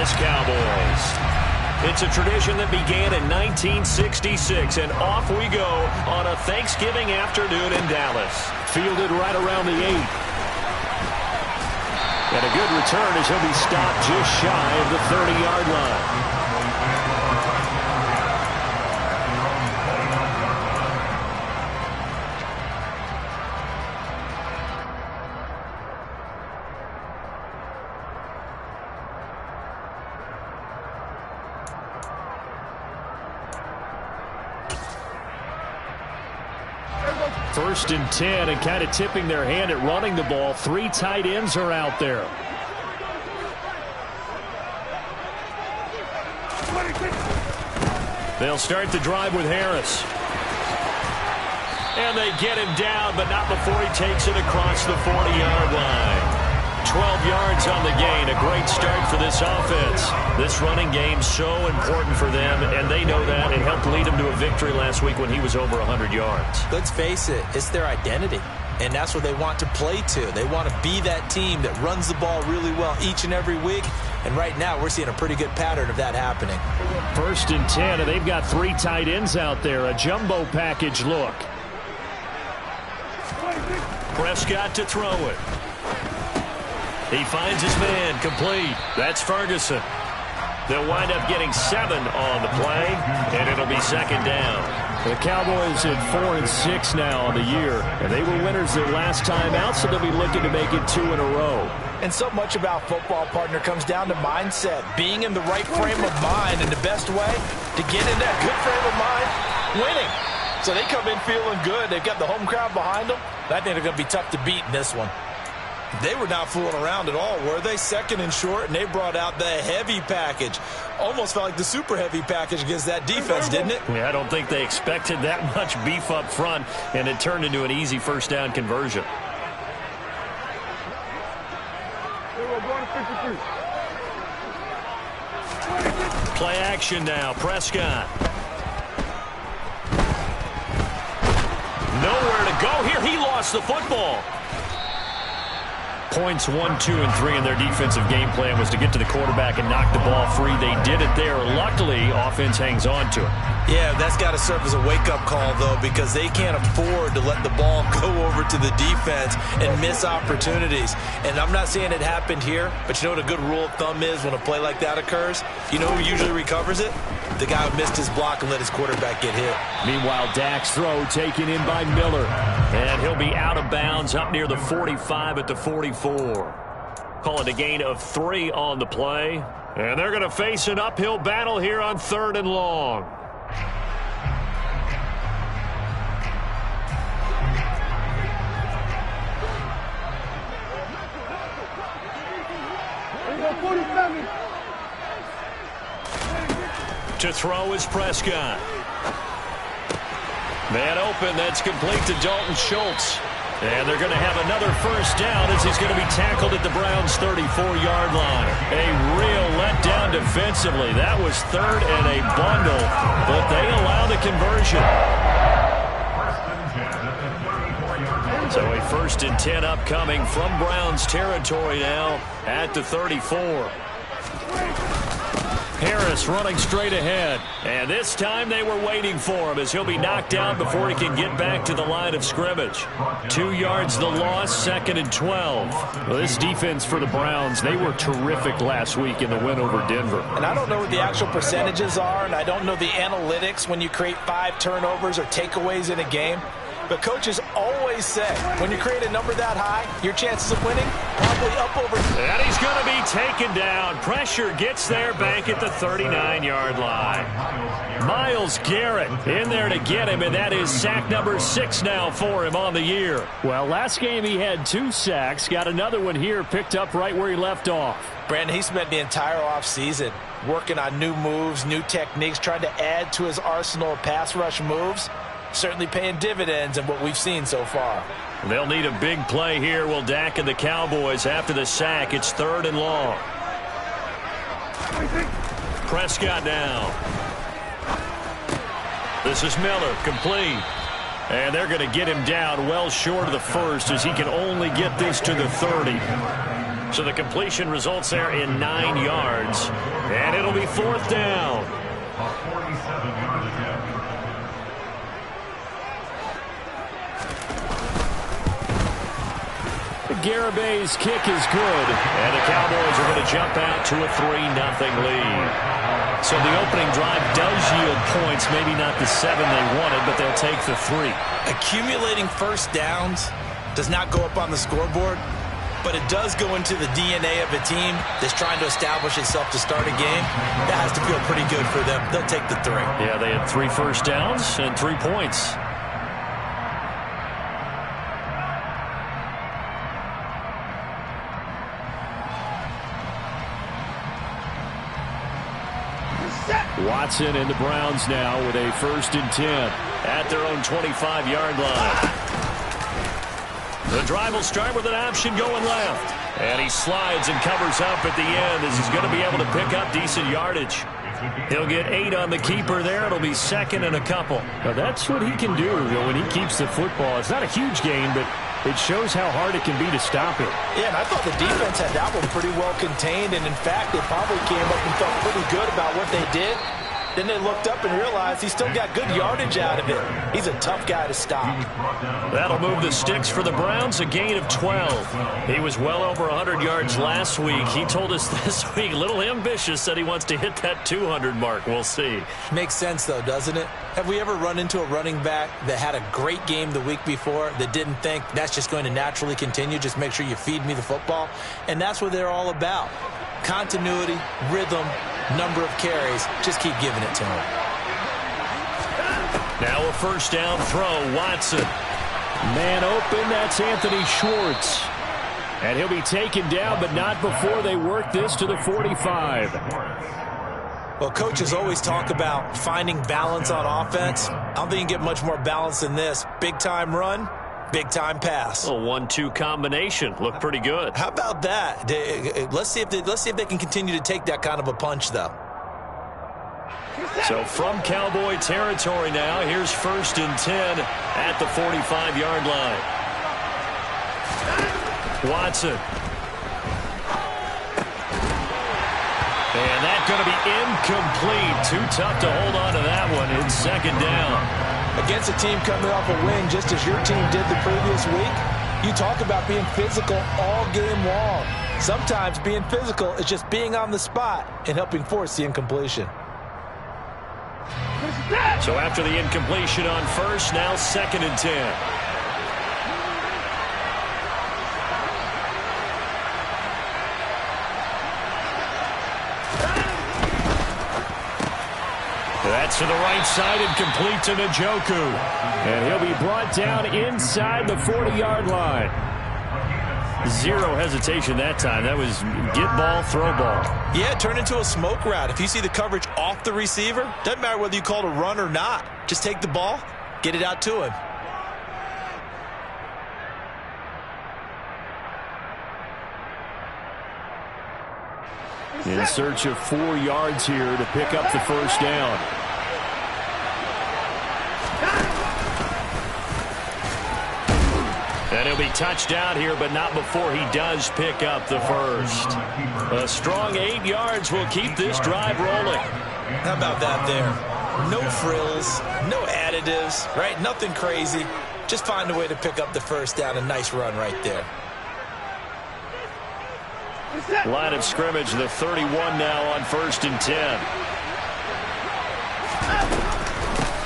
Dallas Cowboys. It's a tradition that began in 1966, and off we go on a Thanksgiving afternoon in Dallas. Fielded right around the 8. And a good return as he'll be stopped just shy of the 30-yard line. First and 10, and kind of tipping their hand at running the ball. 3 tight ends are out there. They'll start the drive with Harris. And they get him down, but not before he takes it across the 40-yard line. 12 yards on the gain. A great start for this offense. This running game's so important for them, and they know that. It helped lead them to a victory last week when he was over 100 yards. Let's face it, it's their identity, and that's what they want to play to. They want to be that team that runs the ball really well each and every week, and right now we're seeing a pretty good pattern of that happening. First and 10, and they've got 3 tight ends out there. A jumbo package look. Prescott to throw it. He finds his man, complete. That's Ferguson. They'll wind up getting 7 on the play, and it'll be second down. The Cowboys at 4-6 now on the year, and they were winners their last time out, so they'll be looking to make it 2 in a row. And so much about football, partner, comes down to mindset, being in the right frame of mind, and the best way to get in that good frame of mind, winning. So they come in feeling good. They've got the home crowd behind them. I think they're going to be tough to beat in this one. They were not fooling around at all, were they? Second and short, and they brought out the heavy package. Almost felt like the super heavy package against that defense, didn't it? Yeah, I don't think they expected that much beef up front, and it turned into an easy first down conversion. Play action now, Prescott. Nowhere to go here. He lost the football. Points 1, 2, and 3 in their defensive game plan was to get to the quarterback and knock the ball free. They did it there. Luckily, offense hangs on to it. Yeah, that's got to serve as a wake-up call, though, because they can't afford to let the ball go over to the defense and miss opportunities. And I'm not saying it happened here, but you know what a good rule of thumb is when a play like that occurs? You know who usually recovers it? The guy who missed his block and let his quarterback get hit. Meanwhile, Dak's throw taken in by Miller. And he'll be out of bounds up near the 45 at the 44. Call it a gain of 3 on the play. And they're going to face an uphill battle here on 3rd and long. To throw is Prescott. Man open, that's complete to Dalton Schultz. And they're going to have another first down as he's going to be tackled at the Browns' 34-yard line. A real letdown defensively. That was 3rd and a bundle, but they allow the conversion. So a 1st and 10 upcoming from Browns territory now at the 34. Harris running straight ahead. And this time they were waiting for him as he'll be knocked down before he can get back to the line of scrimmage. 2 yards the loss, 2nd and 12. Well, this defense for the Browns, they were terrific last week in the win over Denver. And I don't know what the actual percentages are, and I don't know the analytics when you create 5 turnovers or takeaways in a game. But coaches always say, when you create a number that high, your chances of winning probably up over. And he's going to be taken down. Pressure gets there back at the 39-yard line. Myles Garrett in there to get him, and that is sack number 6 now for him on the year. Well, last game he had 2 sacks. Got another one here picked up right where he left off. Brandon, he spent the entire offseason working on new moves, new techniques, trying to add to his arsenal of pass rush moves. Certainly paying dividends in what we've seen so far. They'll need a big play here, will Dak and the Cowboys after the sack. It's 3rd and long. Prescott now. This is Miller, complete. And they're going to get him down well short of the 1st as he can only get this to the 30. So the completion results there in 9 yards. And it'll be 4th down. 47-yard attempt. Garabay's kick is good. And the Cowboys are going to jump out to a 3-0 lead. So the opening drive does yield points. Maybe not the 7 they wanted, but they'll take the 3. Accumulating first downs does not go up on the scoreboard, but it does go into the DNA of a team that's trying to establish itself to start a game. That has to feel pretty good for them. They'll take the 3. Yeah, they had 3 first downs and 3 points. Watson and the Browns now with a 1st and 10 at their own 25-yard line. The drive will start with an option going left. And he slides and covers up at the end as he's going to be able to pick up decent yardage. He'll get 8 on the keeper there. It'll be 2nd and a couple. Now that's what he can do when he keeps the football. It's not a huge gain, but it shows how hard it can be to stop it. Yeah, and I thought the defense had that one pretty well contained. And, in fact, they probably came up and felt pretty good about what they did. Then they looked up and realized he still got good yardage out of it. He's a tough guy to stop. That'll move the sticks for the Browns, a gain of 12. He was well over 100 yards last week. He told us this week, a little ambitious, said he wants to hit that 200 mark. We'll see. Makes sense, though, doesn't it? Have we ever run into a running back that had a great game the week before that didn't think that's just going to naturally continue? Just make sure you feed me the football. And that's what they're all about. Continuity, rhythm, number of carries. Just keep giving it to him. Now a 1st down throw. Watson. Man open, that's Anthony Schwartz. And he'll be taken down, but not before they work this to the 45. Well, coaches always talk about finding balance on offense. I don't think you can get much more balance than this. Big-time run, big-time pass. A 1-2 combination. Looked pretty good. How about that? Let's see if they can continue to take that kind of a punch, though. So from Cowboy territory now, here's 1st and 10 at the 45-yard line. Watson. And that's going to be incomplete. Too tough to hold on to that one. It's 2nd down. Against a team coming off a win just as your team did the previous week, you talk about being physical all game long. Sometimes being physical is just being on the spot and helping force the incompletion. So after the incompletion on 1st, now 2nd and 10. That's to the right side and complete to Njoku. And he'll be brought down inside the 40-yard line. 0 hesitation that time. That was get ball, throw ball. Yeah, it turned into a smoke route. If you see the coverage off the receiver, doesn't matter whether you call it a run or not. Just take the ball, get it out to him. In search of 4 yards here to pick up the 1st down. And he'll be touched down here, but not before he does pick up the 1st. A strong 8 yards will keep this drive rolling. How about that there? No frills, no additives, right? Nothing crazy. Just find a way to pick up the 1st down. A nice run right there. Line of scrimmage, the 31 now on 1st and 10.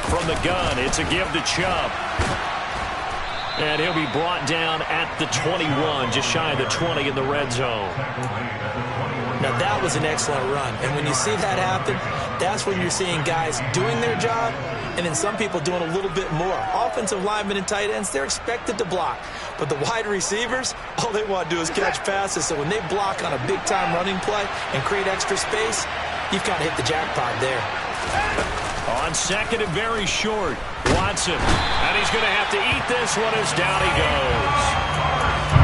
From the gun, it's a give to Chubb. And he'll be brought down at the 21, just shy of the 20 in the red zone. Now, that was an excellent run. And when you see that happen, that's when you're seeing guys doing their job and then some people doing a little bit more. Offensive linemen and tight ends, they're expected to block. But the wide receivers, all they want to do is catch passes. So when they block on a big-time running play and create extra space, you've got to hit the jackpot there. On 2nd and very short, Watson. And he's going to have to eat this one as down he goes.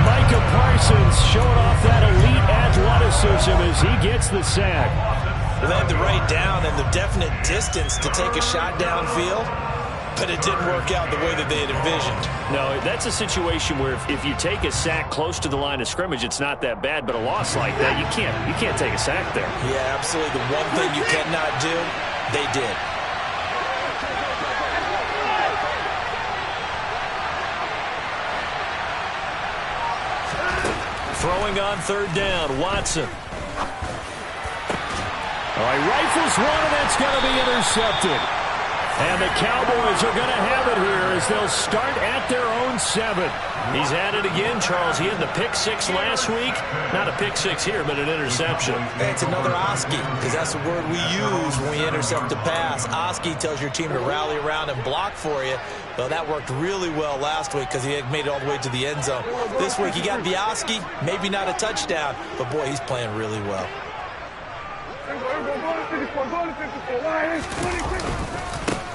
Micah Parsons showing off that elite athleticism as he gets the sack. Well, they have the right down and the definite distance to take a shot downfield. but it didn't work out the way that they had envisioned. No, that's a situation where if you take a sack close to the line of scrimmage, it's not that bad, but a loss like that, you can't take a sack there. Yeah, absolutely. The one thing you cannot do, they did. Throwing on third down, Watson. All right, rifles one, and that's going to be intercepted. And the Cowboys are going to have it here as they'll start at their own 7. He's had it again, Charles. He had the pick 6 last week. Not a pick 6 here, but an interception. It's another Oski, because that's the word we use when we intercept a pass. Oski tells your team to rally around and block for you. Well, that worked really well last week because he had made it all the way to the end zone. This week, he got the Oski, maybe not a touchdown, but boy, he's playing really well.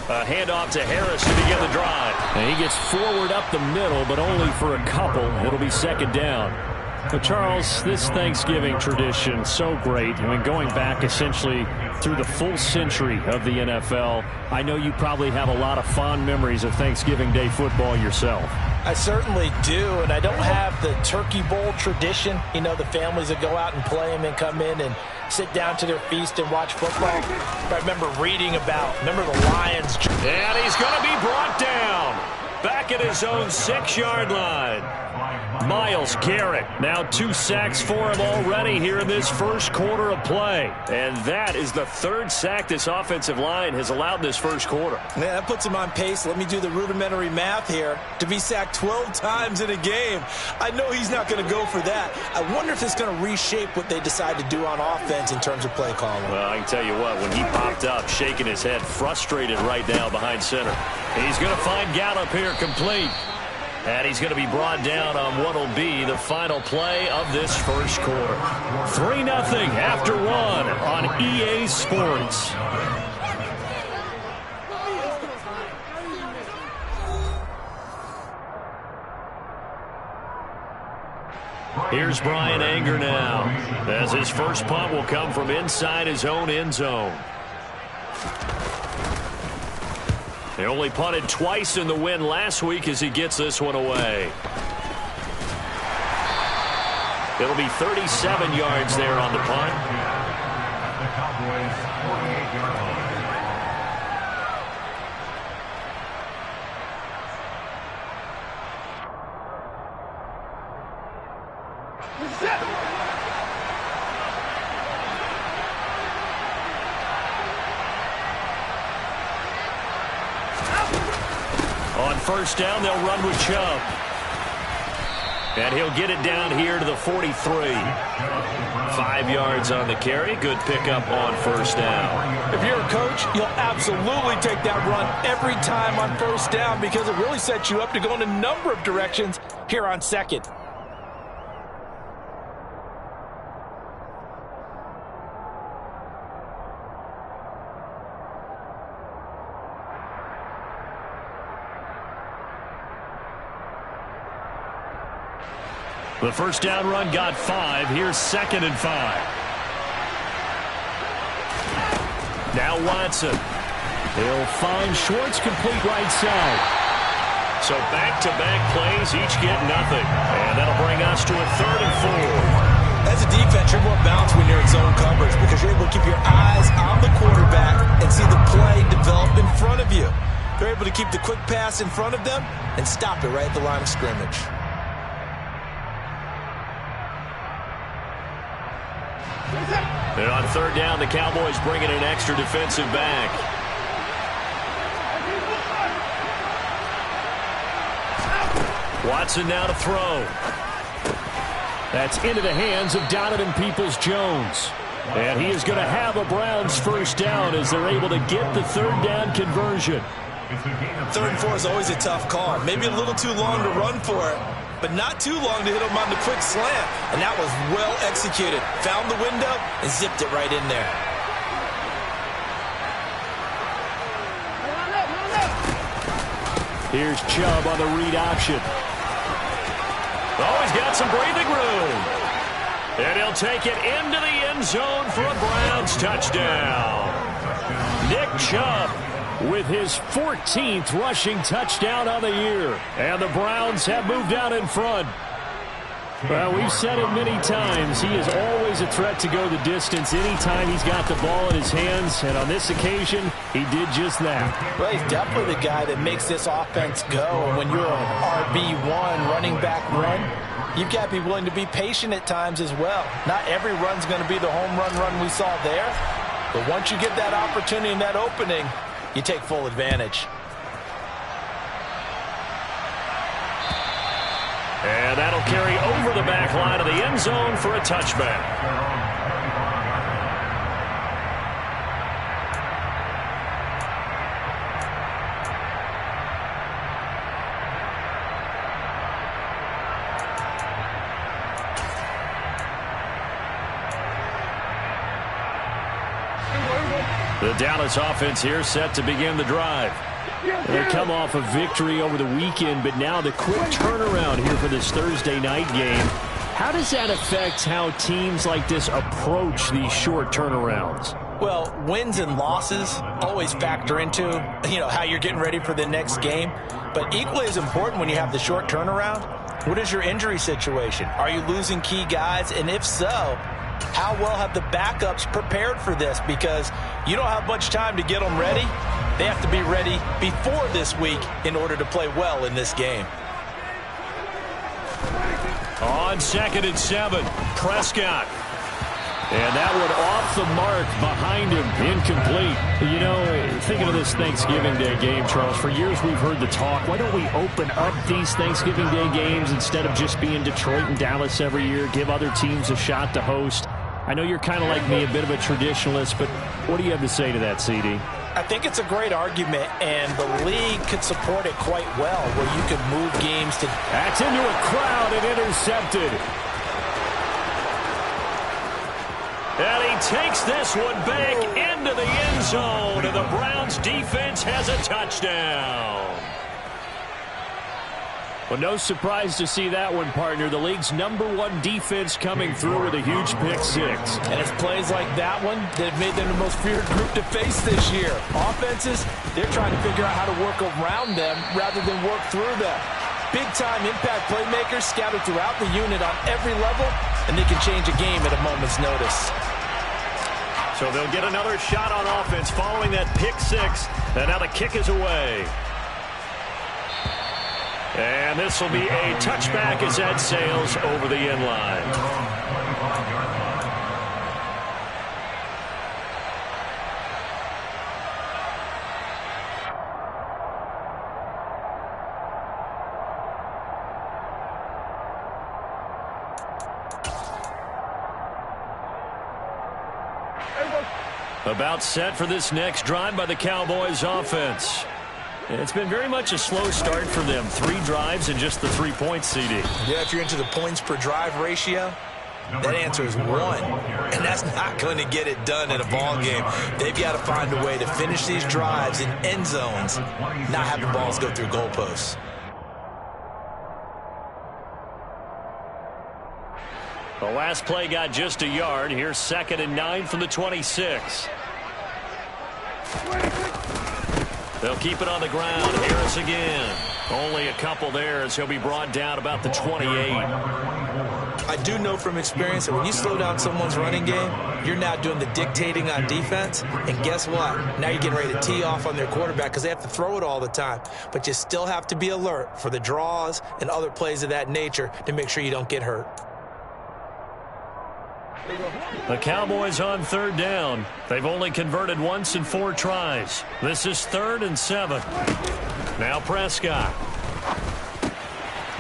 A handoff to Harris to begin the drive. And he gets forward up the middle, but only for a couple. It'll be second down. But Charles, this Thanksgiving tradition, so great. I mean, going back essentially through the full century of the NFL, I know you probably have a lot of fond memories of Thanksgiving Day football yourself. I certainly do, and I don't have the Turkey Bowl tradition. You know, the families that go out and play them and come in and sit down to their feast and watch football. I remember reading about, the Lions. And he's going to be brought down back at his own 6-yard line. Myles Garrett, now 2 sacks for him already here in this first quarter of play. And that is the 3rd sack this offensive line has allowed this first quarter. Man, that puts him on pace. Let me do the rudimentary math here. To be sacked 12 times in a game, I know he's not going to go for that. I wonder if it's going to reshape what they decide to do on offense in terms of play calling. Well, I can tell you what, when he popped up, shaking his head, frustrated right now behind center. He's going to find Gallup here complete. And he's going to be brought down on what will be the final play of this first quarter. 3-0 after 1 on EA Sports. Here's Bryan Anger now, as his first punt will come from inside his own end zone. They only punted twice in the win last week as he gets this one away. It'll be 37 yards there on the punt. The Cowboys' 48-yard line. On first down, they'll run with Chubb. And he'll get it down here to the 43. 5 yards on the carry. Good pickup on first down. If you're a coach, you'll absolutely take that run every time on first down because it really sets you up to go in a number of directions here on second. The first down run got 5. Here's 2nd and 5. Now Watson. He'll find Schwartz complete right side. So back-to-back plays, each get nothing. And that'll bring us to a 3rd and 4. As a defense, you're more balanced when you're in zone coverage because you're able to keep your eyes on the quarterback and see the play develop in front of you. They're able to keep the quick pass in front of them and stop it right at the line of scrimmage. And on 3rd down, the Cowboys bring in an extra defensive back. Watson now to throw. That's into the hands of Donovan Peoples-Jones. And he is going to have a Browns first down as they're able to get the 3rd down conversion. 3rd and 4 is always a tough call. Maybe a little too long to run for it, but not too long to hit him on the quick slant. And that was well executed. Found the window and zipped it right in there. Here's Chubb on the read option. Oh, he's got some breathing room. And he'll take it into the end zone for a Browns touchdown. Nick Chubb with his 14th rushing touchdown on the year. And the Browns have moved out in front. Well, we've said it many times. He is always a threat to go the distance anytime he's got the ball in his hands. And on this occasion, he did just that. Well, he's definitely the guy that makes this offense go. And when you're an RB1 running back run, you've got to be willing to be patient at times as well. Not every run's going to be the home run we saw there. But once you get that opportunity and that opening, you take full advantage. And that'll carry over the back line of the end zone for a touchback. The Dallas offense here set to begin the drive. They come off a victory over the weekend, but now the quick turnaround here for this Thursday night game. How does that affect how teams like this approach these short turnarounds? Well, wins and losses always factor into, how you're getting ready for the next game. But equally as important when you have the short turnaround, what is your injury situation? Are you losing key guys? And if so, how well have the backups prepared for this? Because you don't have much time to get them ready. They have to be ready before this week in order to play well in this game. On 2nd and 7, Prescott. And that one off the mark behind him, incomplete. Thinking of this Thanksgiving Day game, Charles, for years we've heard the talk, why don't we open up these Thanksgiving Day games instead of just being Detroit and Dallas every year, give other teams a shot to host? I know you're kind of like me, a bit of a traditionalist, but what do you have to say to that, CD? I think it's a great argument, and the league could support it quite well, where you could move games to... That's into a crowd and intercepted. And he takes this one back into the end zone, and the Browns defense has a touchdown. Well, no surprise to see that one, partner. The league's #1 defense coming through with a huge pick-6. And it's plays like that one that have made them the most feared group to face this year. Offenses, they're trying to figure out how to work around them rather than work through them. Big-time impact playmakers scattered throughout the unit on every level, and they can change a game at a moment's notice. So they'll get another shot on offense following that pick-6, and now the kick is away. And this will be a touchback as that sails over the end line. About set for this next drive by the Cowboys offense. It's been very much a slow start for them. 3 drives and just the 3 points, CD. Yeah, if you're into the points per drive ratio, that answer is 1. And that's not going to get it done in a ball game. They've got to find a way to finish these drives in end zones, not have the balls go through goalposts. The last play got just a yard. Here's 2nd and 9 from the 26. They'll keep it on the ground. Harris again. Only a couple there as he'll be brought down about the 28. I do know from experience that when you slow down someone's running game, you're now doing the dictating on defense. And guess what? Now you're getting ready to tee off on their quarterback because they have to throw it all the time. But you still have to be alert for the draws and other plays of that nature to make sure you don't get hurt. The Cowboys on 3rd down. They've only converted once in 4 tries. This is 3rd and 7. Now Prescott.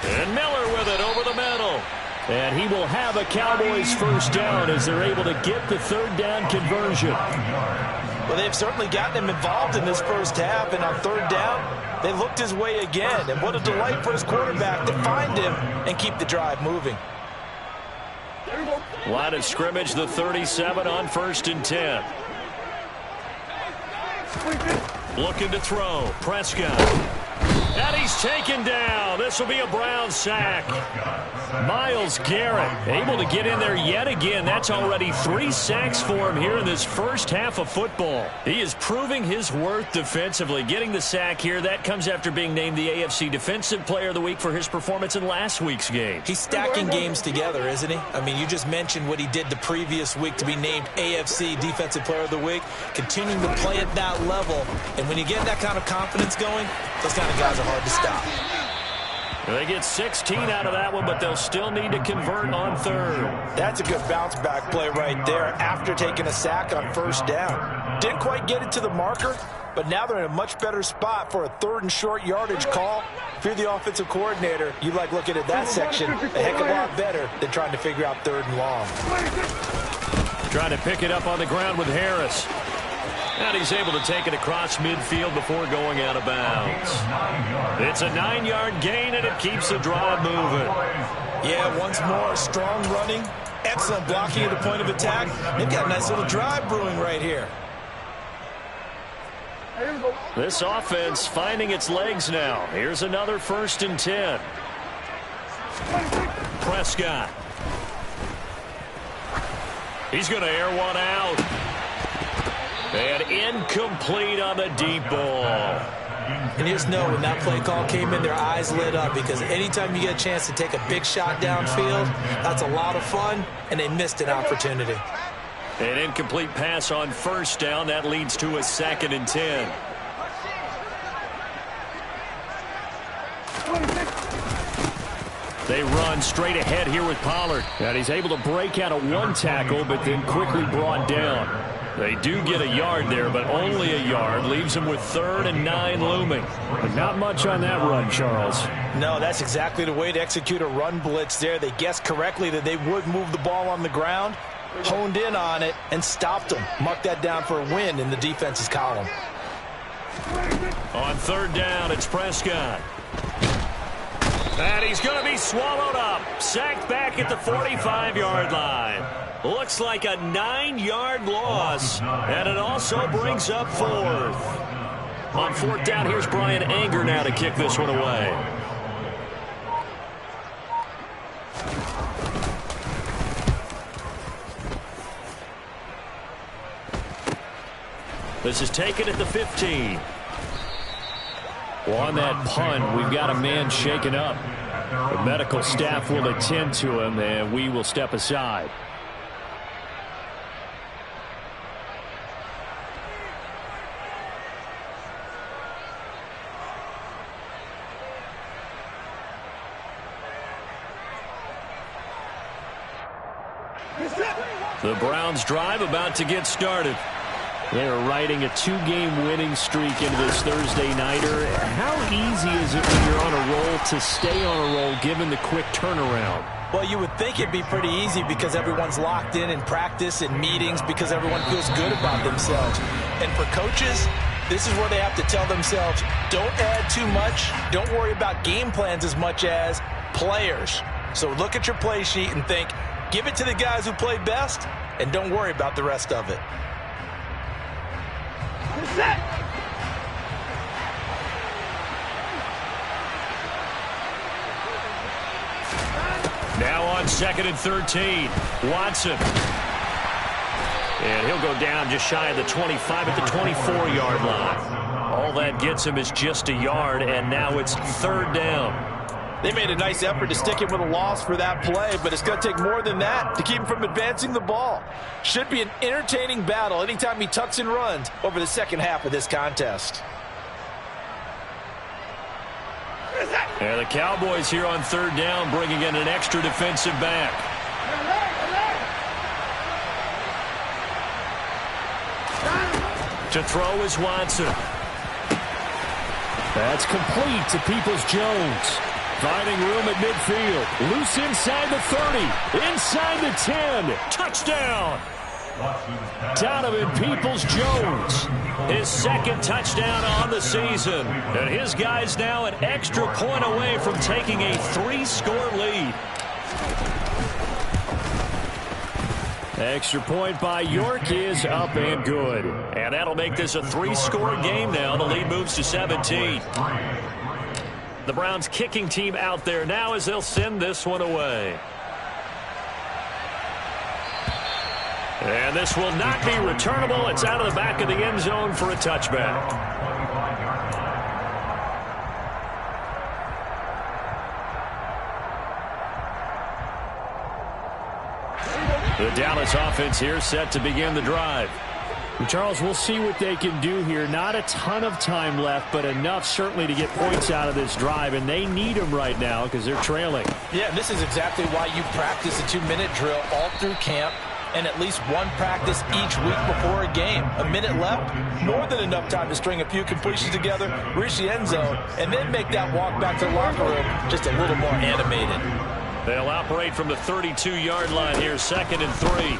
And Miller with it over the middle. And he will have a Cowboys first down as they're able to get the 3rd down conversion. Well, they've certainly gotten him involved in this first half, and on 3rd down, they looked his way again. And what a delight for his quarterback to find him and keep the drive moving. Line of scrimmage, the 37 on 1st and 10. Looking to throw. Prescott. And he's taken down. This will be a Brown sack. Myles Garrett able to get in there yet again. That's already 3 sacks for him here in this first half of football. He is proving his worth defensively. Getting the sack here, that comes after being named the AFC Defensive Player of the Week for his performance in last week's game. He's stacking games together, isn't he? I mean, you just mentioned what he did the previous week to be named AFC Defensive Player of the Week. Continuing to play at that level. And when you get that kind of confidence going, those kind of guys are hard to stop. They get 16 out of that one, but they'll still need to convert on third. That's a good bounce-back play right there after taking a sack on first down. Didn't quite get it to the marker, but now they're in a much better spot for a 3rd and short yardage call. If you're the offensive coordinator, you like looking at that section a heck of a lot better than trying to figure out 3rd and long. Trying to pick it up on the ground with Harris. And he's able to take it across midfield before going out of bounds. It's a 9-yard gain, and it keeps the drive moving. Yeah, once more, strong running, excellent blocking at the point of attack. They've got a nice little drive brewing right here. This offense finding its legs now. Here's another 1st and 10. Prescott. He's going to air one out. And incomplete on the deep ball. And you just know when that play call came in, their eyes lit up, because anytime you get a chance to take a big shot downfield, that's a lot of fun, and they missed an opportunity. An incomplete pass on first down. That leads to a 2nd and 10. They run straight ahead here with Pollard. And he's able to break out of one tackle, but then quickly brought down. They do get a yard there, but only a yard. Leaves them with 3rd and 9 looming. But not much on that run, Charles. No, that's exactly the way to execute a run blitz there. They guessed correctly that they would move the ball on the ground, honed in on it, and stopped them. Marked that down for a win in the defense's column. On 3rd down, it's Prescott. And he's going to be swallowed up. Sacked back at the 45-yard line. Looks like a 9-yard loss, and it also brings up 4th. On 4th down, here's Brian Anger now to kick this one away. This is taken at the 15. Well, on that punt, we've got a man shaken up. The medical staff will attend to him, and we will step aside. The Browns drive about to get started. They are riding a 2-game winning streak into this Thursday nighter. How easy is it when you're on a roll to stay on a roll given the quick turnaround? Well, you would think it'd be pretty easy because everyone's locked in practice and meetings, because everyone feels good about themselves. And for coaches, this is where they have to tell themselves, don't add too much. Don't worry about game plans as much as players. So look at your play sheet and think, give it to the guys who play best, and don't worry about the rest of it. Now on 2nd and 13, Watson. And he'll go down just shy of the 25 at the 24-yard line. All that gets him is just a yard, and now it's 3rd down. They made a nice effort to stick him with a loss for that play, but it's going to take more than that to keep him from advancing the ball. Should be an entertaining battle anytime he tucks and runs over the second half of this contest. And the Cowboys here on 3rd down, bringing in an extra defensive back. To throw is Watson. That's complete to Peoples-Jones. Finding room at midfield. Loose inside the 30. Inside the 10. Touchdown. Donovan Peoples-Jones. His 2nd touchdown on the season. And his guys now an extra point away from taking a 3-score lead. Extra point by York is up and good. And that'll make this a 3-score game now. The lead moves to 17. The Browns kicking team out there now as they'll send this one away. And this will not be returnable. It's out of the back of the end zone for a touchback. The Dallas offense here set to begin the drive. Charles, we'll see what they can do here. Not a ton of time left, but enough certainly to get points out of this drive, and they need them right now because they're trailing. Yeah, this is exactly why you practice a 2-minute drill all through camp and at least one practice each week before a game. A minute left, more than enough time to string a few completions together, reach the end zone, and then make that walk back to the locker room just a little more animated. They'll operate from the 32-yard line here, 2nd and 3.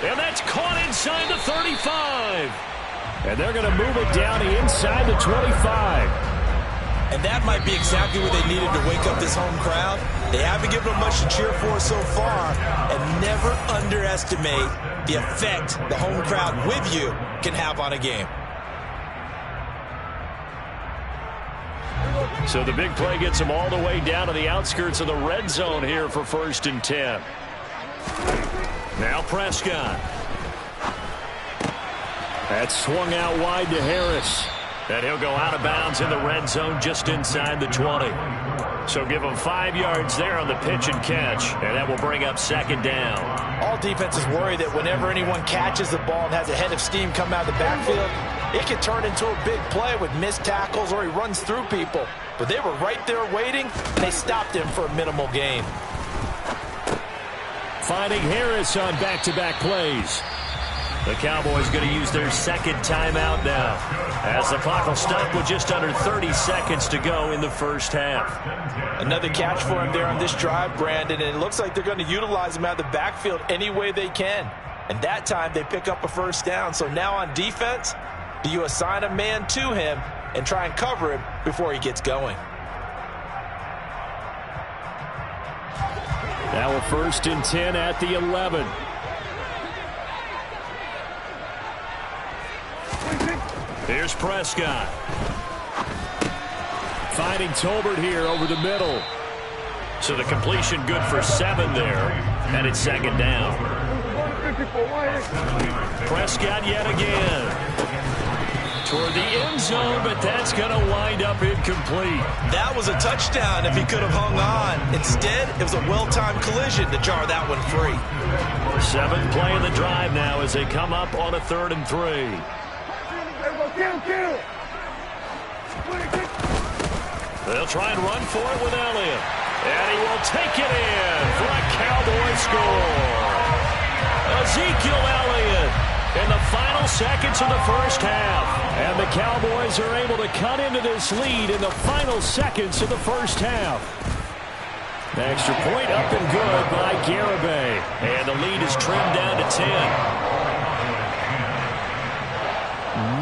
And that's caught inside the 35. And they're going to move it down inside the 25. And that might be exactly what they needed to wake up this home crowd. They haven't given them much to cheer for so far. And never underestimate the effect the home crowd with you can have on a game. So the big play gets them all the way down to the outskirts of the red zone here for 1st and 10. Now Prescott. That's swung out wide to Harris. And he'll go out of bounds in the red zone just inside the 20. So give him 5 yards there on the pitch and catch. And that will bring up 2nd down. All defenses worry that whenever anyone catches the ball and has a head of steam come out of the backfield, it can turn into a big play with missed tackles or he runs through people. But they were right there waiting, and they stopped him for a minimal gain. Finding Harris on back-to-back plays. The Cowboys going to use their 2nd timeout now, as the clock will stop with just under 30 seconds to go in the first half. Another catch for him there on this drive, Brandon, and it looks like they're going to utilize him out of the backfield any way they can. And that time they pick up a 1st down. So now on defense, do you assign a man to him and try and cover him before he gets going? Now a 1st and 10 at the 11. Here's Prescott. Finding Tolbert here over the middle. So the completion good for 7 there, and it's 2nd down. Prescott yet again. Toward the end zone, but that's going to wind up incomplete. That was a touchdown if he could have hung on. Instead, it was a well-timed collision to jar that one free. 7th play of the drive now as they come up on a 3rd and 3. They'll try and run for it with Elliott. And he will take it in for a Cowboy score. Ezekiel Elliott in the final seconds of the first half. And the Cowboys are able to cut into this lead in the final seconds of the first half. The extra point up and good by Garibay. And the lead is trimmed down to 10.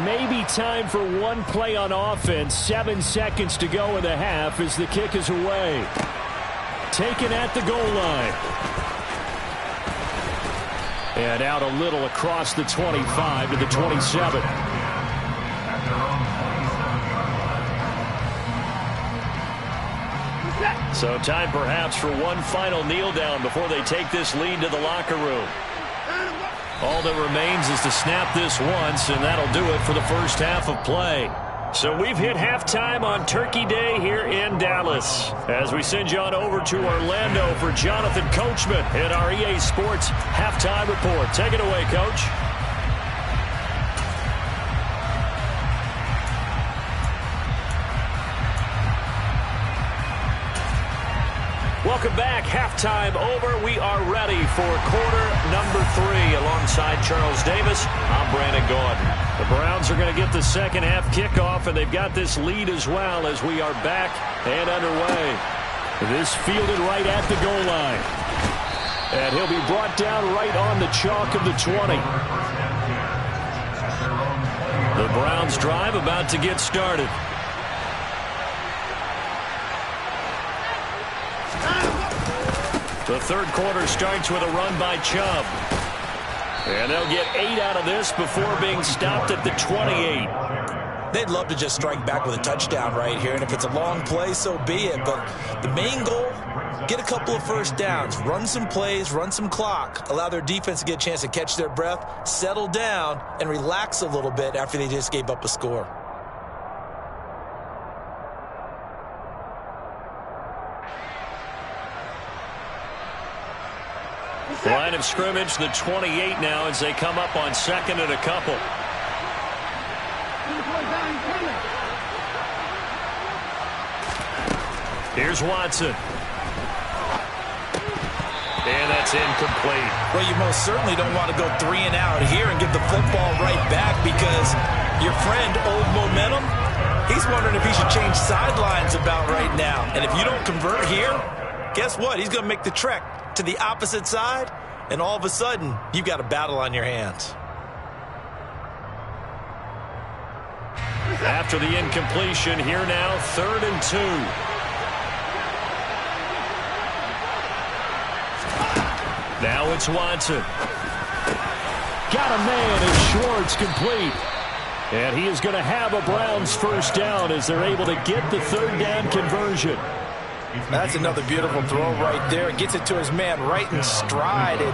Maybe time for one play on offense. 7 seconds to go in the half as the kick is away. Taken at the goal line. And out a little across the 25 to the 27. So time perhaps for one final kneel down before they take this lead to the locker room. All that remains is to snap this once, and that'll do it for the first half of play. So we've hit halftime on Turkey Day here in Dallas. As we send you on over to Orlando for Jonathan Coachman in our EA Sports Halftime Report. Take it away, Coach. Welcome back. Halftime over. We are ready for quarter number 3 alongside Charles Davis. I'm Brandon Gordon. The Browns are going to get the second half kickoff, and they've got this lead as well as we are back and underway. This fielded right at the goal line. And he'll be brought down right on the chalk of the 20. The Browns drive about to get started. The third quarter starts with a run by Chubb. And they'll get 8 out of this before being stopped at the 28. They'd love to just strike back with a touchdown right here, and if it's a long play, so be it. But the main goal, get a couple of first downs, run some plays, run some clock, allow their defense to get a chance to catch their breath, settle down, and relax a little bit after they just gave up a score. Line of scrimmage, the 28 now as they come up on second and a couple. Here's Watson. And that's incomplete. Well, you most certainly don't want to go 3 and out here and give the football right back, because your friend, Old Momentum, he's wondering if he should change sidelines about right now. And if you don't convert here, guess what? He's going to make the trek to the opposite side, and all of a sudden, you've got a battle on your hands. After the incompletion, here now, 3rd and 2. Now it's Watson. Got a man, and Schwartz complete. And he is going to have a Browns first down as they're able to get the 3rd down conversion. That's another beautiful throw right there. It gets it to his man right in stride. And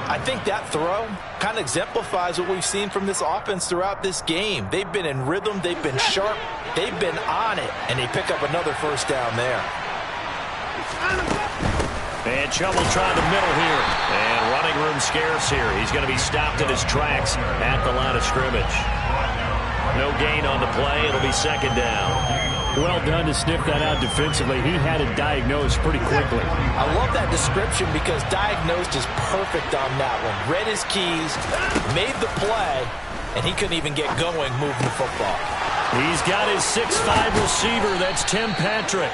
I think that throw kind of exemplifies what we've seen from this offense throughout this game. They've been in rhythm. They've been sharp. They've been on it. And they pick up another first down there. And Chubb will try the middle here. And running room scarce here. He's going to be stopped in his tracks at the line of scrimmage. No gain on the play. It'll be 2nd down. Well done to sniff that out defensively. He had it diagnosed pretty quickly. I love that description, because diagnosed is perfect on that one. Read his keys, made the play, and he couldn't even get going moving the football. He's got his 6'5 receiver. That's Tim Patrick.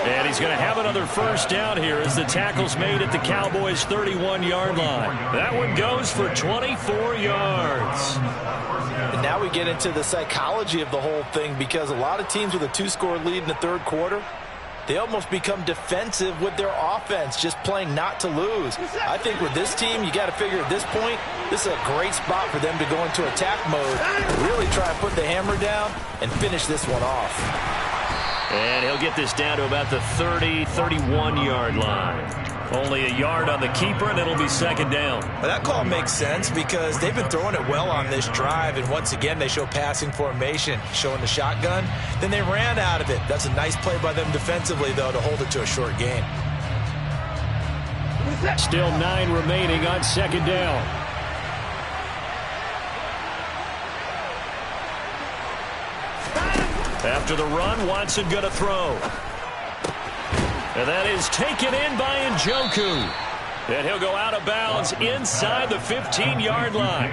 And he's going to have another first down here as the tackle's made at the Cowboys' 31-yard line. That one goes for 24 yards. And now we get into the psychology of the whole thing, because a lot of teams with a 2-score lead in the 3rd quarter, they almost become defensive with their offense, just playing not to lose. I think with this team, you got to figure at this point, this is a great spot for them to go into attack mode, really try to put the hammer down and finish this one off. And he'll get this down to about the 30, 31-yard line. Only a yard on the keeper, and it'll be 2nd down. Well, that call makes sense, because they've been throwing it well on this drive, and once again, they show passing formation, showing the shotgun. Then they ran out of it. That's a nice play by them defensively, though, to hold it to a short gain. Still 9 remaining on 2nd down. After the run, Watson going to throw. And that is taken in by Njoku. And he'll go out of bounds inside the 15-yard line.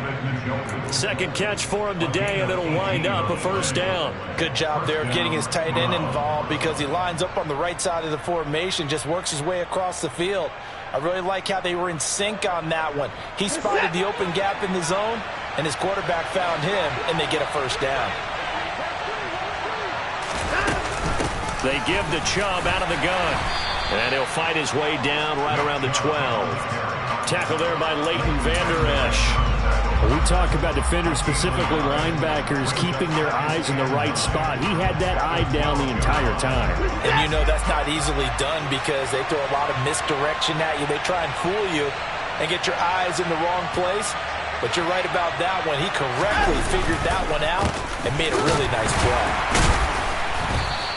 2nd catch for him today, and it'll wind up a first down. Good job there of getting his tight end involved, because he lines up on the right side of the formation, just works his way across the field. I really like how they were in sync on that one. He spotted the open gap in the zone, and his quarterback found him, and they get a first down. They give to Chubb out of the gun. And he'll fight his way down right around the 12. Tackle there by Leighton Vander Esch. We talk about defenders, specifically linebackers, keeping their eyes in the right spot. He had that eye down the entire time. And you know that's not easily done, because they throw a lot of misdirection at you. They try and fool you and get your eyes in the wrong place. But you're right about that one. He correctly figured that one out and made a really nice play.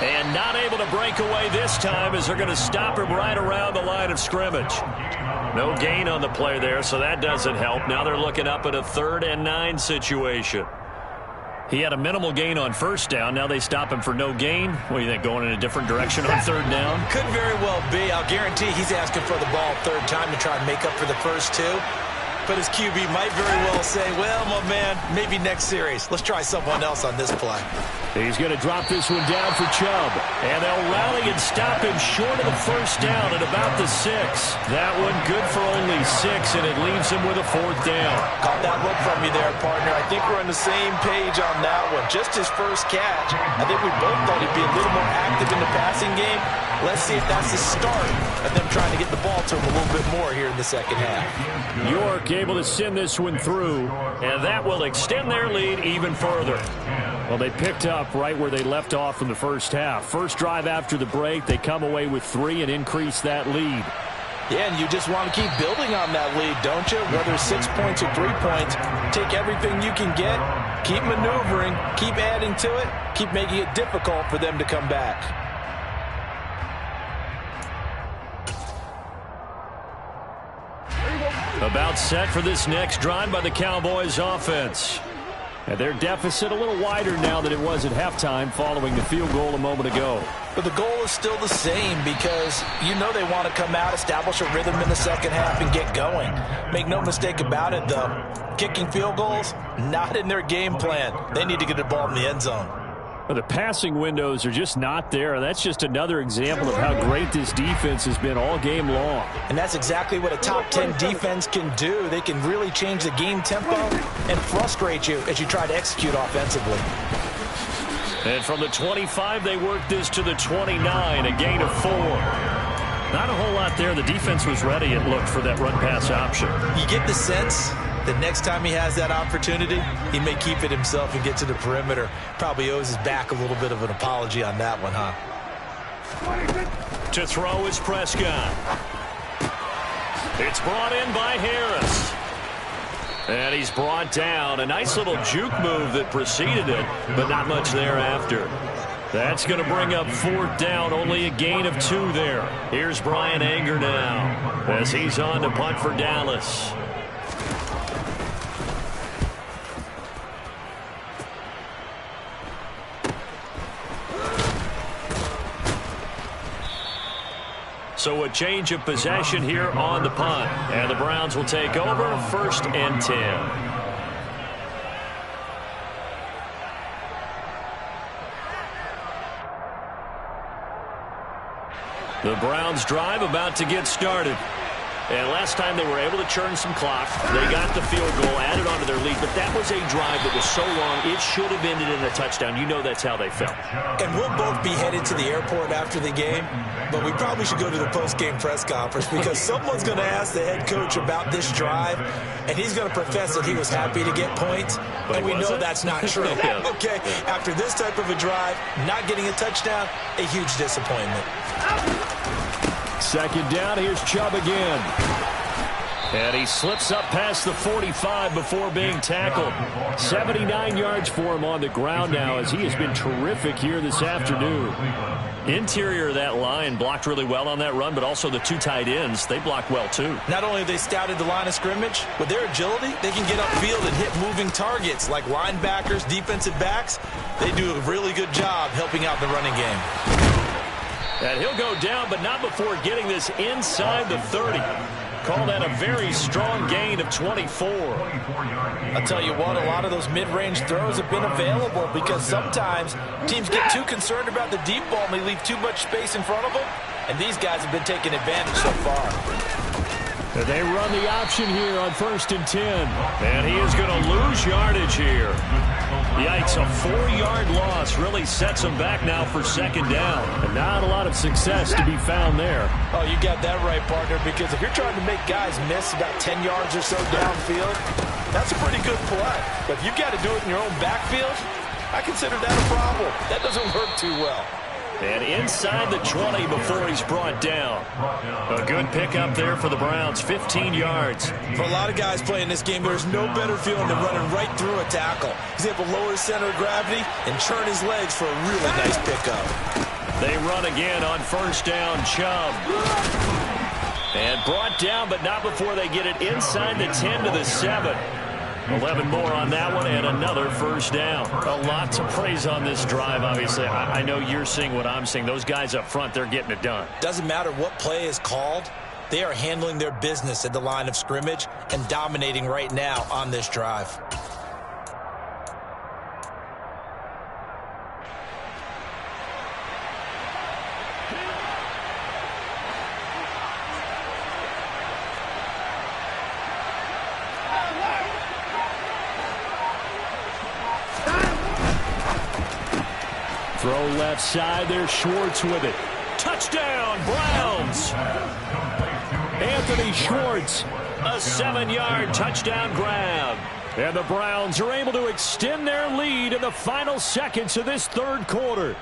And not able to break away this time, as they're going to stop him right around the line of scrimmage. No gain on the play there, so that doesn't help. Now they're looking up at a 3rd and 9 situation. He had a minimal gain on first down. Now they stop him for no gain. What do you think, going in a different direction on 3rd down? Could very well be. I'll guarantee he's asking for the ball 3rd time to try and make up for the first 2. But his QB might very well say, well, my man, maybe next series. Let's try someone else on this play. He's going to drop this one down for Chubb. And they'll rally and stop him short of the first down at about the 6. That one good for only 6, and it leaves him with a 4th down. Caught that look from you there, partner. I think we're on the same page on that one. Just his first catch. I think we both thought he'd be a little more active in the passing game. Let's see if that's the start of them trying to get the ball to him a little bit more here in the 2nd half. York able to send this one through, and that will extend their lead even further. Well, they picked up right where they left off in the first half. First drive after the break, they come away with 3 and increase that lead. Yeah, and you just want to keep building on that lead, don't you? Whether 6 points or 3 points, take everything you can get, keep maneuvering, keep adding to it, keep making it difficult for them to come back. About set for this next drive by the Cowboys offense. And their deficit a little wider now than it was at halftime following the field goal a moment ago. But the goal is still the same because you know they want to come out, establish a rhythm in the second half, and get going. Make no mistake about it, though. Kicking field goals, not in their game plan. They need to get the ball in the end zone. Well, the passing windows are just not there. That's just another example of how great this defense has been all game long. And that's exactly what a top 10 defense can do. They can really change the game tempo and frustrate you as you try to execute offensively. And from the 25, they worked this to the 29, a gain of 4. Not a whole lot there. The defense was ready, it looked, for that run-pass option. You get the sense that next time he has that opportunity, he may keep it himself and get to the perimeter. Probably owes his back a little bit of an apology on that one, huh? To throw is Prescott. It's brought in by Harris. And he's brought down. A nice little juke move that preceded it, but not much thereafter. That's going to bring up 4th down, only a gain of 2 there. Here's Bryan Anger now as he's on to punt for Dallas. So a change of possession here on the punt. And the Browns will take over 1st and 10. The Browns drive about to get started. And last time they were able to churn some clock. They got the field goal, added on to their lead. But that was a drive that was so long, it should have ended in a touchdown. You know that's how they felt. And we'll both be headed to the airport after the game. But we probably should go to the post-game press conference because someone's going to ask the head coach about this drive. And he's going to profess that he was happy to get points. But and we know that's not true. Yeah. Okay, after this type of a drive, not getting a touchdown, a huge disappointment. 2nd down, here's Chubb again. And he slips up past the 45 before being tackled. 79 yards for him on the ground now as he has been terrific here this afternoon. Interior of that line blocked really well on that run, but also the 2 tight ends, they blocked well too. Not only have they scouted the line of scrimmage, with their agility, they can get upfield and hit moving targets like linebackers, defensive backs. They do a really good job helping out the running game. And he'll go down, but not before getting this inside the 30. Call that a very strong gain of 24. I'll tell you what, a lot of those mid-range throws have been available because sometimes teams get too concerned about the deep ball and they leave too much space in front of them. And these guys have been taking advantage so far. And they run the option here on 1st and 10. And he is going to lose yardage here. Yikes, a 4-yard loss really sets him back now for 2nd down. And not a lot of success to be found there. Oh, you got that right, partner, because if you're trying to make guys miss about 10 yards or so downfield, that's a pretty good play. But if you've got to do it in your own backfield, I consider that a problem. That doesn't work too well. And inside the 20 before he's brought down. A good pickup there for the Browns, 15 yards. For a lot of guys playing this game, there's no better feeling than running right through a tackle. He's able to lower his center of gravity and churn his legs for a really nice pickup. They run again on 1st down, Chubb. And brought down, but not before they get it inside the 10 to the 7. 11 more on that one, and another 1st down. A lot to praise on this drive, obviously. I know you're seeing what I'm seeing. Those guys up front, they're getting it done. Doesn't matter what play is called. They are handling their business at the line of scrimmage and dominating right now on this drive. Throw left side, there's Schwartz with it. Touchdown, Browns! Anthony Schwartz. A 7-yard touchdown grab. And the Browns are able to extend their lead in the final seconds of this third quarter.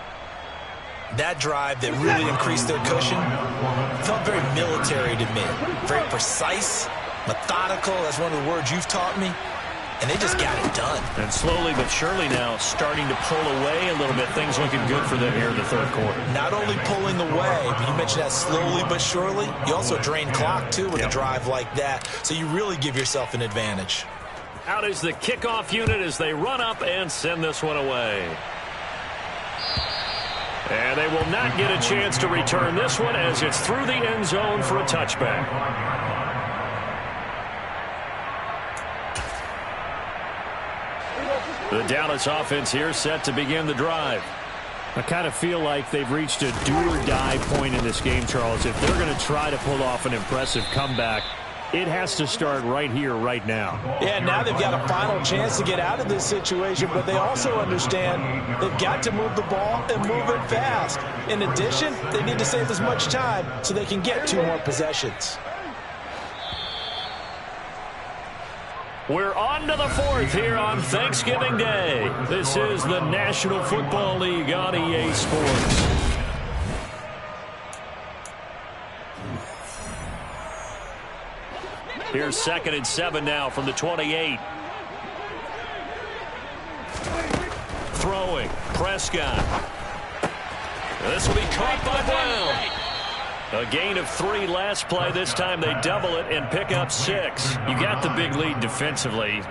That drive that really increased their cushion felt very military to me. Very precise, methodical. That's one of the words you've taught me. And they just got it done. And slowly but surely now starting to pull away a little bit. Things looking good for them here in the third quarter. Not only pulling away, but you mentioned that slowly but surely. You also drain clock, too, with a drive like that. So you really give yourself an advantage. Out is the kickoff unit as they run up and send this one away. And they will not get a chance to return this one as it's through the end zone for a touchback. The Dallas offense here set to begin the drive. I kind of feel like they've reached a do-or-die point in this game, Charles. If they're going to try to pull off an impressive comeback, it has to start right here, right now. Yeah, now they've got a final chance to get out of this situation, but they also understand they've got to move the ball and move it fast. In addition, they need to save as much time so they can get 2 more possessions. We're on to the fourth here on Thanksgiving Day. This is the National Football League on EA Sports. Here's 2nd and 7 now from the 28. Throwing, Prescott. This will be caught by Brown. A gain of 3 last play. This time they double it and pick up 6. You got the big lead defensively.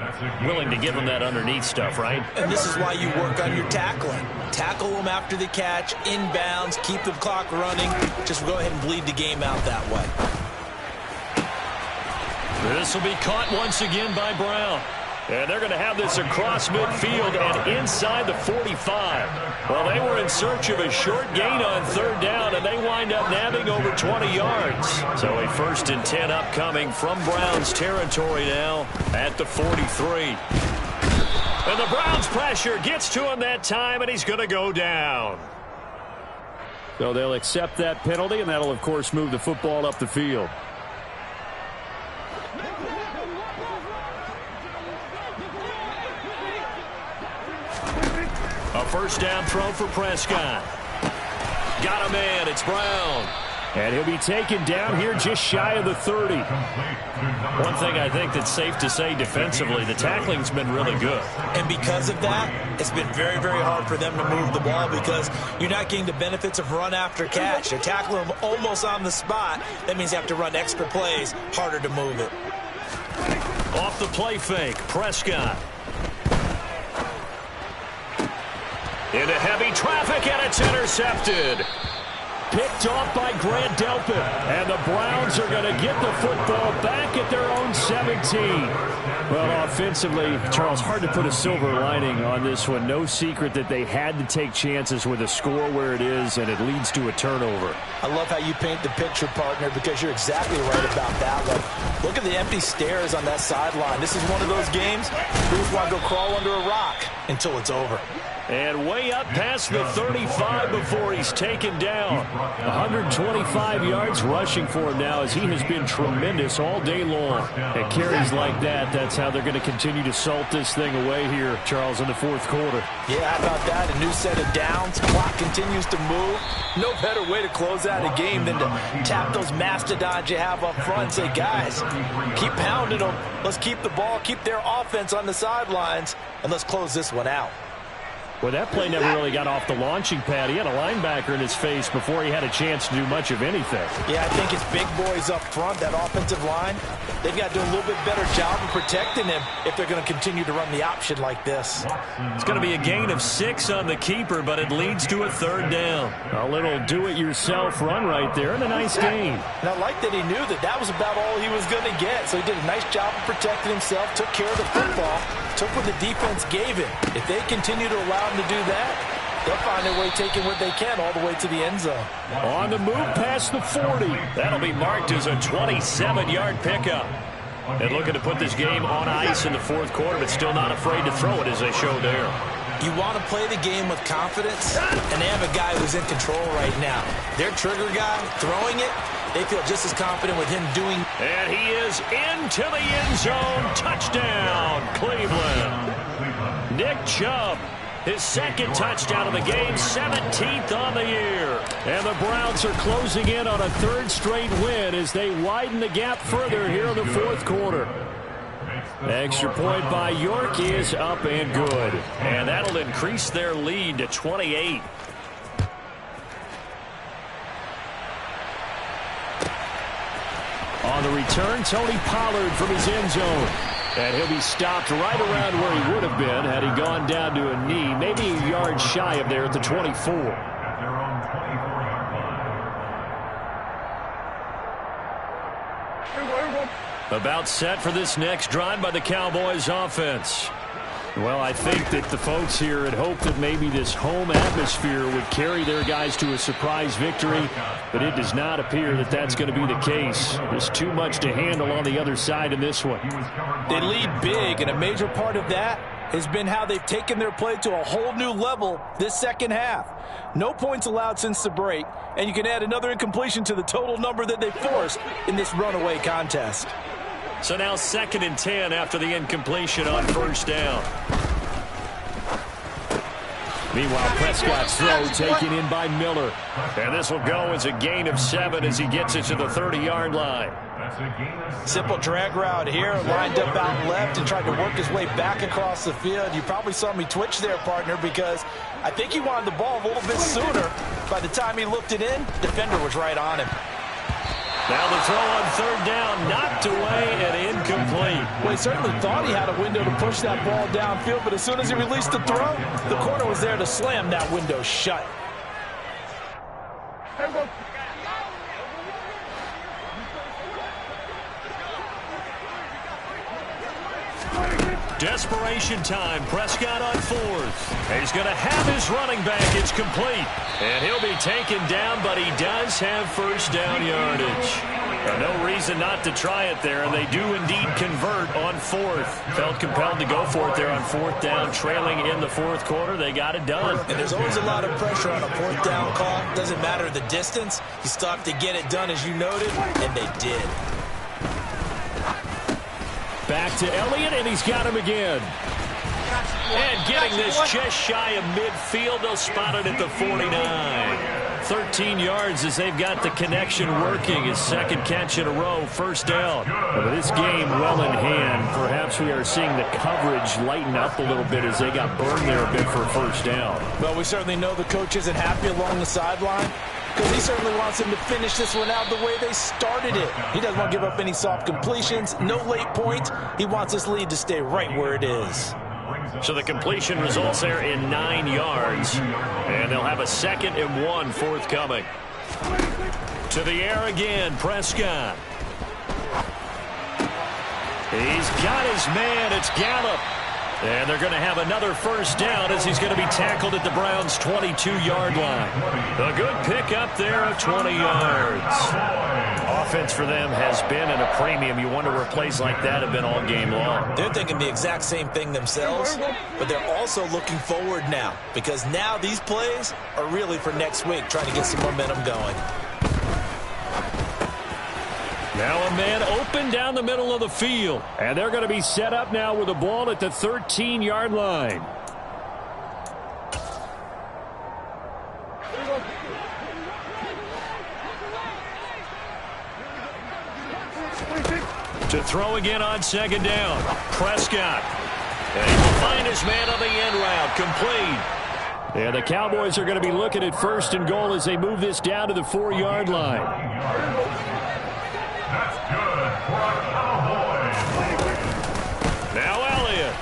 Willing to give them that underneath stuff, right? And this is why you work on your tackling. Tackle them after the catch, inbounds, keep the clock running. Just go ahead and bleed the game out that way. This will be caught once again by Brown. And they're going to have this across midfield and inside the 45. Well, they were in search of a short gain on 3rd down, and they wind up nabbing over 20 yards. So a 1st and 10 upcoming from Browns territory now at the 43. And the Browns pressure gets to him that time, and he's going to go down. So they'll accept that penalty, and that'll, of course, move the football up the field. A 1st down throw for Prescott. Got a man. It's Brown. And he'll be taken down here just shy of the 30. One thing I think that's safe to say defensively, the tackling's been really good. And because of that, it's been very, very hard for them to move the ball because you're not getting the benefits of run after catch. They're tackling them almost on the spot. That means they have to run extra plays, harder to move it. Off the play fake, Prescott. Into heavy traffic, and it's intercepted. Picked off by Grant Delpit. And the Browns are going to get the football back at their own 17. Well, offensively, Charles, hard to put a silver lining on this one. No secret that they had to take chances with a score where it is, and it leads to a turnover. I love how you paint the picture, partner, because you're exactly right about that one. Look at the empty stairs on that sideline. This is one of those games you just want to go crawl under a rock until it's over. And way up past the 35 before he's taken down. 125 yards rushing for him now as he has been tremendous all day long. At carries like that, that's how they're going to continue to salt this thing away here, Charles, in the 4th quarter. Yeah, how about that? A new set of downs. Clock continues to move. No better way to close out a game than to tap those mastodons you have up front and say, guys, keep pounding them. Let's keep the ball, keep their offense on the sidelines, and let's close this one out. Well, that play never really got off the launching pad. He had a linebacker in his face before he had a chance to do much of anything. Yeah, I think it's big boys up front, that offensive line. They've got to do a little bit better job of protecting him if they're going to continue to run the option like this. It's going to be a gain of 6 on the keeper, but it leads to a 3rd down. A little do-it-yourself run right there and a nice gain. And I like that he knew that that was about all he was going to get. So he did a nice job of protecting himself, took care of the football, took what the defense gave him. If they continue to allow him to do that, they'll find their way taking what they can all the way to the end zone. On the move past the 40. That'll be marked as a 27-yard pickup. And looking to put this game on ice in the 4th quarter, but still not afraid to throw it as they show there. You want to play the game with confidence, and they have a guy who's in control right now. Their trigger guy throwing it, they feel just as confident with him doing. And he is into the end zone. Touchdown, Cleveland. Nick Chubb, his second touchdown of the game, 17th on the year. And the Browns are closing in on a third straight win as they widen the gap further here in the fourth quarter. Extra point by York is up and good. And that'll increase their lead to 28. On the return, Tony Pollard from his end zone. And he'll be stopped right around where he would have been had he gone down to a knee, maybe a yard shy of there at the 24. At their own 24-yard line. About set for this next drive by the Cowboys offense. Well, I think that the folks here had hoped that maybe this home atmosphere would carry their guys to a surprise victory, but it does not appear that that's going to be the case. There's too much to handle on the other side in this one. They lead big, and a major part of that has been how they've taken their play to a whole new level this second half. No points allowed since the break, and you can add another incompletion to the total number that they forced in this runaway contest. So now 2nd and 10 after the incompletion on first down. Meanwhile, Prescott's throw taken in by Miller. And this will go as a gain of 7 as he gets it to the 30-yard line. Simple drag route here, lined up out left and tried to work his way back across the field. You probably saw me twitch there, partner, because I think he wanted the ball a little bit sooner. By the time he looked it in, defender was right on him. Now the throw on third down, knocked away and incomplete. Well, he certainly thought he had a window to push that ball downfield, but as soon as he released the throw, the corner was there to slam that window shut. Desperation time. Prescott on 4th. He's going to have his running back. It's complete. And he'll be taken down, but he does have first down yardage. No reason not to try it there, and they do indeed convert on 4th. Felt compelled to go for it there on 4th down, trailing in the fourth quarter. They got it done. And there's always a lot of pressure on a 4th down call. Doesn't matter the distance. You still have to get it done, as you noted, and they did. Back to Elliott, and he's got him again. And getting this just shy of midfield, they'll spot it at the 49. 13 yards as they've got the connection working. His second catch in a row, first down. But this game well in hand. Perhaps we are seeing the coverage lighten up a little bit as they got burned there a bit for a first down. Well, we certainly know the coach isn't happy along the sideline, because he certainly wants them to finish this one out the way they started it. He doesn't want to give up any soft completions, no late points. He wants this lead to stay right where it is. So the completion results there in 9 yards. And they'll have a 2nd and 1 forthcoming. To the air again, Prescott. He's got his man. It's Gallup. And they're going to have another first down as he's going to be tackled at the Browns' 22-yard line. A good pickup there of 20 yards. Offense for them has been at a premium. You wonder where plays like that have been all game long. They're thinking the exact same thing themselves, but they're also looking forward now, because now these plays are really for next week, trying to get some momentum going. Now a man open down the middle of the field. And they're going to be set up now with the ball at the 13-yard line. To throw again on second down. Prescott. And he will find his man on the end route. Complete. And the Cowboys are going to be looking at first and goal as they move this down to the 4-yard line. That's good for a Cowboy. Now Elliott.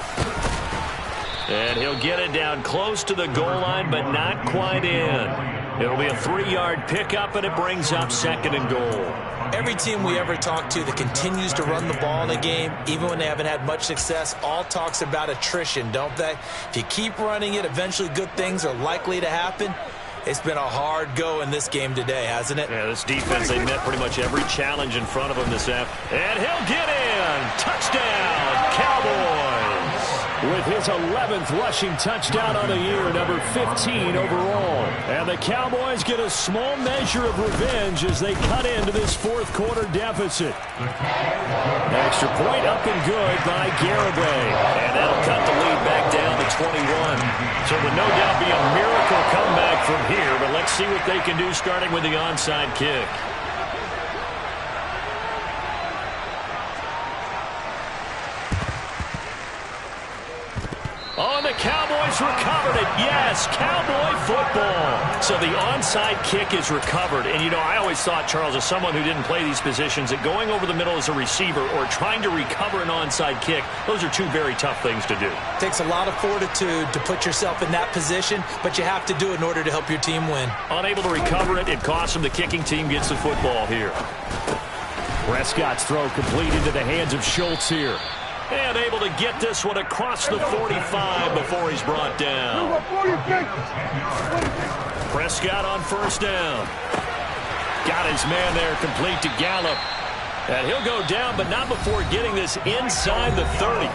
And he'll get it down close to the goal line, but not quite in. It'll be a 3-yard pickup, and it brings up 2nd and goal. Every team we ever talk to that continues to run the ball in a game, even when they haven't had much success, all talks about attrition, don't they? If you keep running it, eventually good things are likely to happen. It's been a hard go in this game today, hasn't it? Yeah, this defense, they met pretty much every challenge in front of them this afternoon. And he'll get in. Touchdown, Cowboys. with his 11th rushing touchdown on the year, number 15 overall. And the Cowboys get a small measure of revenge as they cut into this fourth quarter deficit. Extra point up and good by Garibay. And that'll cut the lead back down to 21. So it would no doubt be a miracle comeback from here, but let's see what they can do starting with the onside kick. Oh, and the Cowboys recovered it. Yes, Cowboy football. So the onside kick is recovered. And, you know, I always thought, Charles, as someone who didn't play these positions, that going over the middle as a receiver or trying to recover an onside kick, those are two very tough things to do. It takes a lot of fortitude to put yourself in that position, but you have to do it in order to help your team win. Unable to recover it, it costs them. The kicking team gets the football here. Prescott's throw complete into the hands of Schultz here. And able to get this one across the 45 before he's brought down. Prescott on first down. Got his man there complete to Gallup. And he'll go down, but not before getting this inside the 30.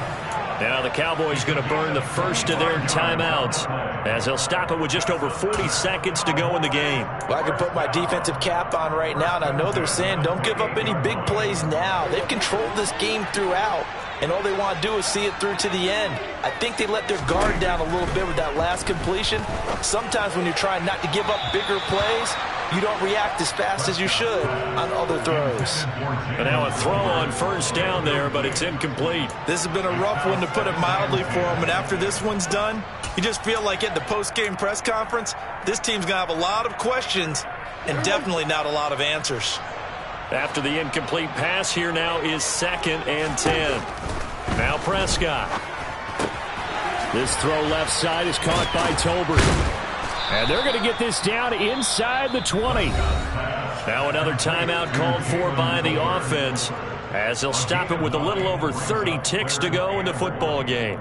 Now the Cowboys going to burn the first of their timeouts as they'll stop it with just over 40 seconds to go in the game. Well, I can put my defensive cap on right now, and I know they're saying don't give up any big plays now. They've controlled this game throughout, and all they want to do is see it through to the end. I think they let their guard down a little bit with that last completion. Sometimes when you're trying not to give up bigger plays, you don't react as fast as you should on other throws. And now a throw on first down there, but it's incomplete. This has been a rough one, to put it mildly, for him. And after this one's done, you just feel like at the post-game press conference, this team's going to have a lot of questions and definitely not a lot of answers. After the incomplete pass, here now is 2nd and 10. Now Prescott. This throw left side is caught by Tolbert. And they're going to get this down inside the 20. Now another timeout called for by the offense as they'll stop it with a little over 30 ticks to go in the football game.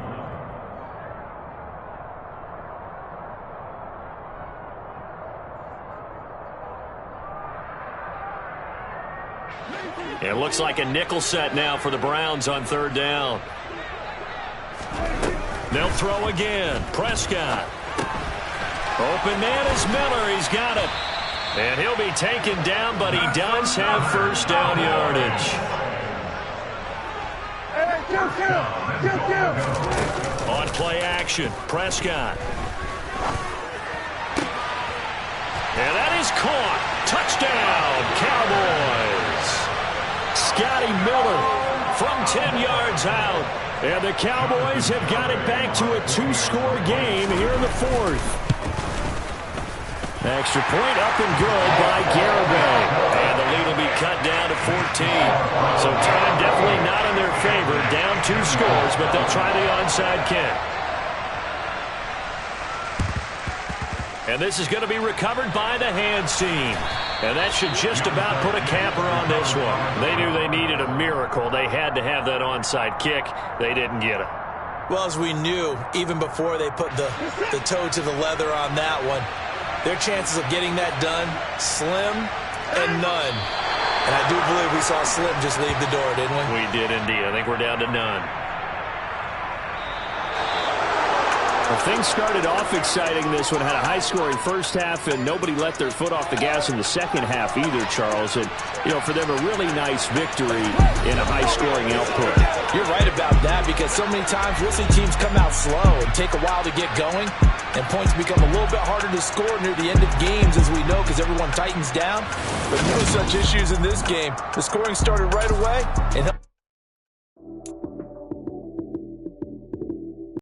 It looks like a nickel set now for the Browns on 3rd down. They'll throw again. Prescott. Open man is Miller. He's got it. And he'll be taken down, but he does have first down yardage. On play action, Prescott. And that is caught. Touchdown, Cowboys. Scotty Miller from 10 yards out. And the Cowboys have got it back to a 2-score game here in the 4th. Extra point up and good by Garibay. And the lead will be cut down to 14. So time definitely not in their favor. Down 2 scores, but they'll try the onside kick. And this is going to be recovered by the hands team. And that should just about put a capper on this one. They knew they needed a miracle. They had to have that onside kick. They didn't get it. Well, as we knew, even before they put the toe to the leather on that one, their chances of getting that done, slim and none. And I do believe we saw Slim just leave the door, didn't we? We did indeed. I think we're down to none. Well, things started off exciting. This one had a high-scoring first half, and nobody let their foot off the gas in the second half either, Charles. And, you know, for them, a really nice victory in a high-scoring output. You're right about that, because so many times we'll see teams come out slow and take a while to get going, and points become a little bit harder to score near the end of games, as we know, because everyone tightens down. But no such issues in this game. The scoring started right away, and